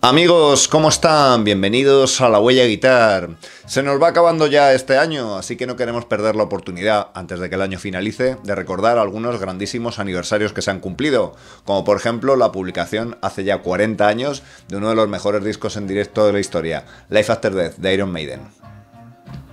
Amigos, ¿cómo están? Bienvenidos a La Huella Guitar. Se nos va acabando ya este año, así que no queremos perder la oportunidad, antes de que el año finalice, de recordar algunos grandísimos aniversarios que se han cumplido, como por ejemplo la publicación hace ya 40 años de uno de los mejores discos en directo de la historia, Life After Death, de Iron Maiden.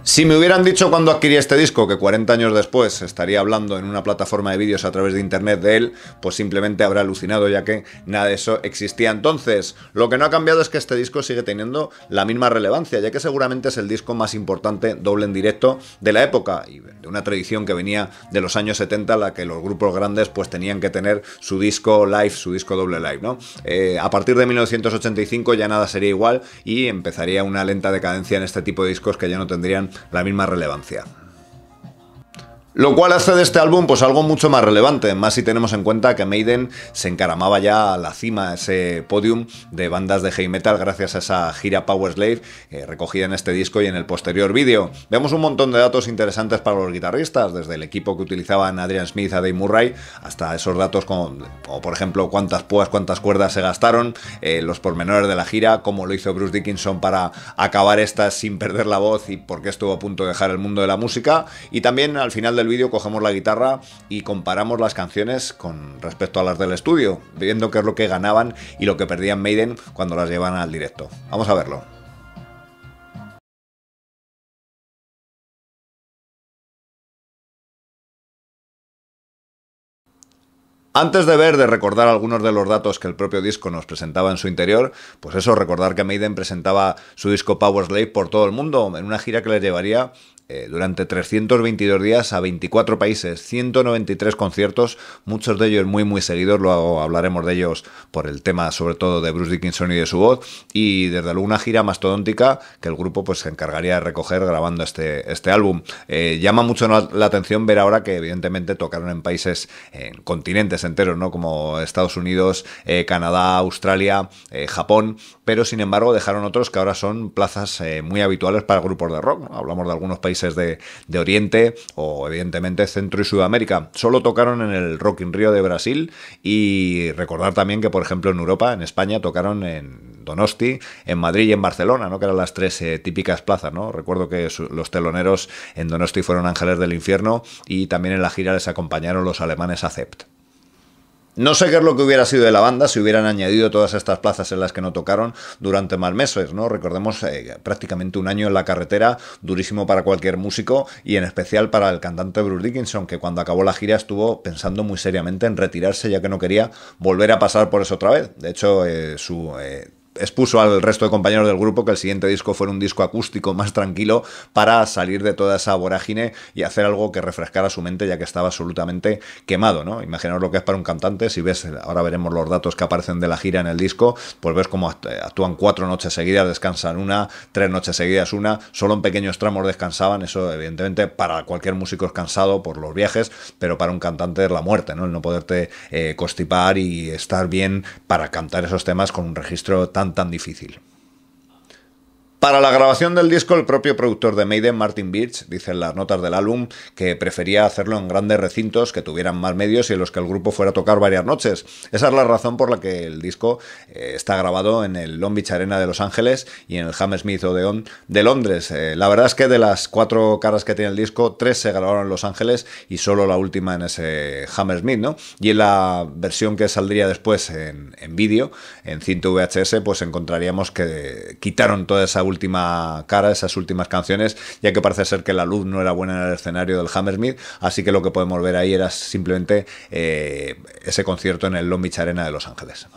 Si me hubieran dicho cuando adquirí este disco que 40 años después estaría hablando en una plataforma de vídeos a través de internet de él, pues simplemente habrá alucinado, ya que nada de eso existía entonces. Lo que no ha cambiado es que este disco sigue teniendo la misma relevancia, ya que seguramente es el disco más importante doble en directo de la época y de una tradición que venía de los años 70, en la que los grupos grandes pues tenían que tener su disco live, su disco doble live, ¿no? A partir de 1985 ya nada sería igual y empezaría una lenta decadencia en este tipo de discos que ya no tendrían la misma relevancia. Lo cual hace de este álbum pues algo mucho más relevante, más si tenemos en cuenta que Maiden se encaramaba ya a la cima, a ese podium de bandas de heavy metal gracias a esa gira Powerslave recogida en este disco y en el posterior vídeo. Vemos un montón de datos interesantes para los guitarristas, desde el equipo que utilizaban Adrian Smith a Dave Murray, hasta esos datos como por ejemplo cuántas púas, cuántas cuerdas se gastaron, los pormenores de la gira, cómo lo hizo Bruce Dickinson para acabar estas sin perder la voz y por qué estuvo a punto de dejar el mundo de la música, y también al final del vídeo cogemos la guitarra y comparamos las canciones con respecto a las del estudio, viendo qué es lo que ganaban y lo que perdían Maiden cuando las llevan al directo. Vamos a verlo. Antes de recordar algunos de los datos que el propio disco nos presentaba en su interior, pues eso, recordar que Maiden presentaba su disco Powerslave por todo el mundo, en una gira que les llevaría durante 322 días a 24 países, 193 conciertos, muchos de ellos muy seguidos, luego hablaremos de ellos por el tema sobre todo de Bruce Dickinson y de su voz, y desde luego una gira mastodóntica que el grupo pues se encargaría de recoger grabando este álbum. Llama mucho la atención ver ahora que evidentemente tocaron en países, en continentes enteros, ¿no? Como Estados Unidos, Canadá, Australia, Japón, pero sin embargo dejaron otros que ahora son plazas muy habituales para grupos de rock, ¿no? Hablamos de algunos países de Oriente o evidentemente Centro y Sudamérica. Solo tocaron en el Rock in Rio de Brasil, y recordar también que por ejemplo en Europa, en España, tocaron en Donosti, en Madrid y en Barcelona, ¿no? Que eran las tres típicas plazas, ¿no? Recuerdo que los teloneros en Donosti fueron Ángeles del Infierno y también en la gira les acompañaron los alemanes Accept. No sé qué es lo que hubiera sido de la banda si hubieran añadido todas estas plazas en las que no tocaron durante más meses, ¿no? Recordemos prácticamente un año en la carretera, durísimo para cualquier músico y en especial para el cantante Bruce Dickinson, que cuando acabó la gira estuvo pensando muy seriamente en retirarse, ya que no quería volver a pasar por eso otra vez. De hecho, expuso al resto de compañeros del grupo que el siguiente disco fuera un disco acústico más tranquilo para salir de toda esa vorágine y hacer algo que refrescara su mente, ya que estaba absolutamente quemado, ¿no? Imaginaos lo que es para un cantante. Si ves, ahora veremos los datos que aparecen de la gira en el disco, pues ves cómo actúan 4 noches seguidas, descansan una, 3 noches seguidas una, solo en pequeños tramos descansaban. Eso evidentemente para cualquier músico es cansado por los viajes, pero para un cantante es la muerte, ¿no? El no poderte constipar y estar bien para cantar esos temas con un registro tan difícil. Para la grabación del disco, el propio productor de Maiden, Martin Birch, dice en las notas del álbum que prefería hacerlo en grandes recintos que tuvieran más medios y en los que el grupo fuera a tocar varias noches. Esa es la razón por la que el disco está grabado en el Long Beach Arena de Los Ángeles y en el Hammersmith Odeon de Londres. La verdad es que de las 4 caras que tiene el disco, 3 se grabaron en Los Ángeles y solo la última en ese Hammersmith, ¿no? Y en la versión que saldría después en vídeo, en cinta VHS, pues encontraríamos que quitaron toda esa última cara, esas últimas canciones, ya que parece ser que la luz no era buena en el escenario del Hammersmith, así que lo que podemos ver ahí era simplemente ese concierto en el Long Beach Arena de Los Ángeles.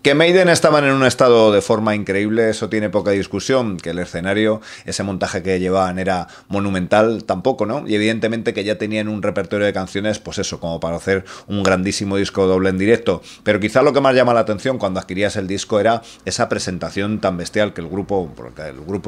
Que Maiden estaban en un estado de forma increíble, eso tiene poca discusión. Que el escenario, ese montaje que llevaban era monumental, tampoco, ¿no? Y evidentemente que ya tenían un repertorio de canciones, pues eso, como para hacer un grandísimo disco doble en directo. Pero quizá lo que más llama la atención cuando adquirías el disco era esa presentación tan bestial que el grupo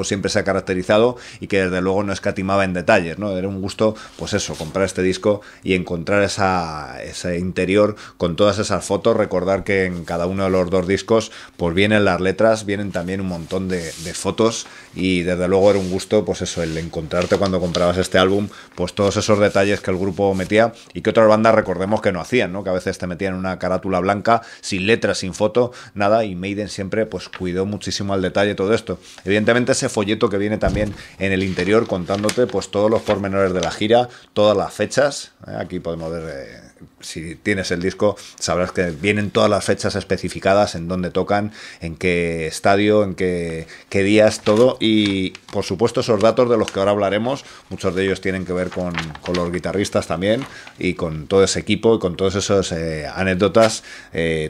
siempre se ha caracterizado y que desde luego no escatimaba en detalles, ¿no? Era un gusto, pues eso, comprar este disco y encontrar ese interior con todas esas fotos. Recordar que en cada uno de los 2 los discos, pues vienen las letras, vienen también un montón de fotos, y desde luego era un gusto, pues eso, el encontrarte cuando comprabas este álbum, pues todos esos detalles que el grupo metía y que otras bandas recordemos que no hacían, ¿no? Que a veces te metían una carátula blanca, sin letras, sin foto, nada, y Maiden siempre pues cuidó muchísimo al detalle todo esto. Evidentemente ese folleto que viene también en el interior contándote pues todos los pormenores de la gira, todas las fechas, aquí podemos ver, si tienes el disco sabrás que vienen todas las fechas especificadas, en dónde tocan, en qué estadio, en qué días, todo, y por supuesto esos datos de los que ahora hablaremos, muchos de ellos tienen que ver con los guitarristas también, y con todo ese equipo, y con todos esos anécdotas,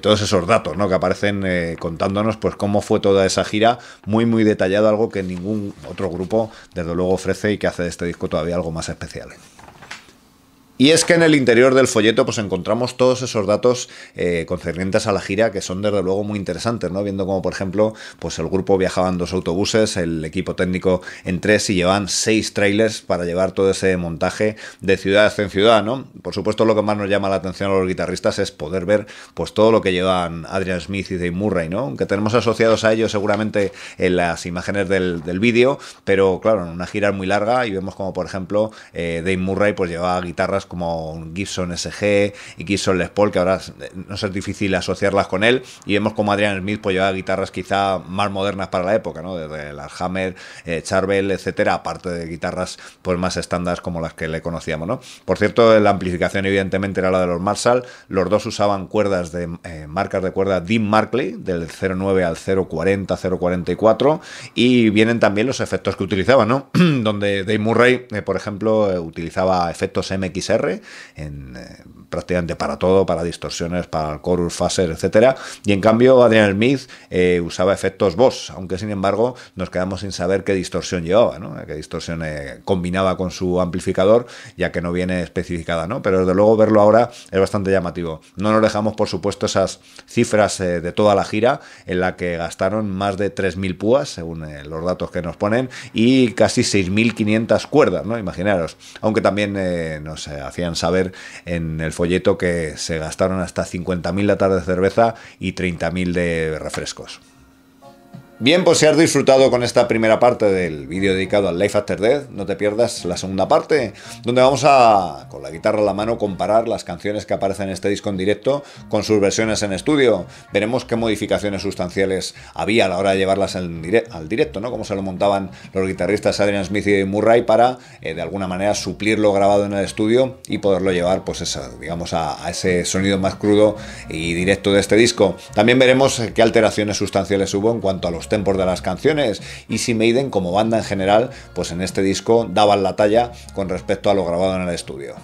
todos esos datos, ¿no? Que aparecen contándonos pues cómo fue toda esa gira, muy detallado, algo que ningún otro grupo desde luego ofrece y que hace de este disco todavía algo más especial. Y es que en el interior del folleto pues encontramos todos esos datos concernientes a la gira, que son desde luego muy interesantes, ¿no? Viendo como por ejemplo pues el grupo viajaba en 2 autobuses, el equipo técnico en 3, y llevan 6 trailers para llevar todo ese montaje de ciudad en ciudad, ¿no? Por supuesto lo que más nos llama la atención a los guitarristas es poder ver pues todo lo que llevan Adrian Smith y Dave Murray, ¿no? Aunque tenemos asociados a ellos seguramente en las imágenes del vídeo, pero claro, en una gira muy larga, y vemos como por ejemplo Dave Murray pues llevaba guitarras como un Gibson SG y Gibson Les Paul, que ahora no es difícil asociarlas con él, y vemos como Adrian Smith pues lleva guitarras quizá más modernas para la época, ¿no? Desde las Hammer, Charvel, etcétera, aparte de guitarras pues más estándar como las que le conocíamos, ¿no? Por cierto, la amplificación evidentemente era la de los Marshall, los dos usaban cuerdas de marcas de cuerda Dean Markley, del 09 al 040, 044, y vienen también los efectos que utilizaban, ¿no? Donde Dave Murray, por ejemplo, utilizaba efectos MXR en prácticamente para todo, para distorsiones, para el chorus, phaser, etcétera, y en cambio Adrian Smith usaba efectos Boss, aunque sin embargo nos quedamos sin saber qué distorsión llevaba, ¿no? Qué distorsión combinaba con su amplificador, ya que no viene especificada, ¿no? Pero desde luego verlo ahora es bastante llamativo. No nos dejamos por supuesto esas cifras de toda la gira, en la que gastaron más de 3.000 púas, según los datos que nos ponen, y casi 6.500 cuerdas, ¿no? Imaginaros, aunque también nos hacían saber en el folleto que se gastaron hasta 50.000 latas de cerveza y 30.000 de refrescos. Bien, pues si has disfrutado con esta primera parte del vídeo dedicado al Life After Death, no te pierdas la segunda parte, donde vamos a, con la guitarra a la mano, comparar las canciones que aparecen en este disco en directo con sus versiones en estudio. Veremos qué modificaciones sustanciales había a la hora de llevarlas al directo, ¿no? Cómo se lo montaban los guitarristas Adrian Smith y Dave Murray para, de alguna manera, suplir lo grabado en el estudio y poderlo llevar, pues eso, digamos, a ese sonido más crudo y directo de este disco. También veremos qué alteraciones sustanciales hubo en cuanto a los tempos de las canciones, y si Maiden como banda en general pues en este disco daban la talla con respecto a lo grabado en el estudio.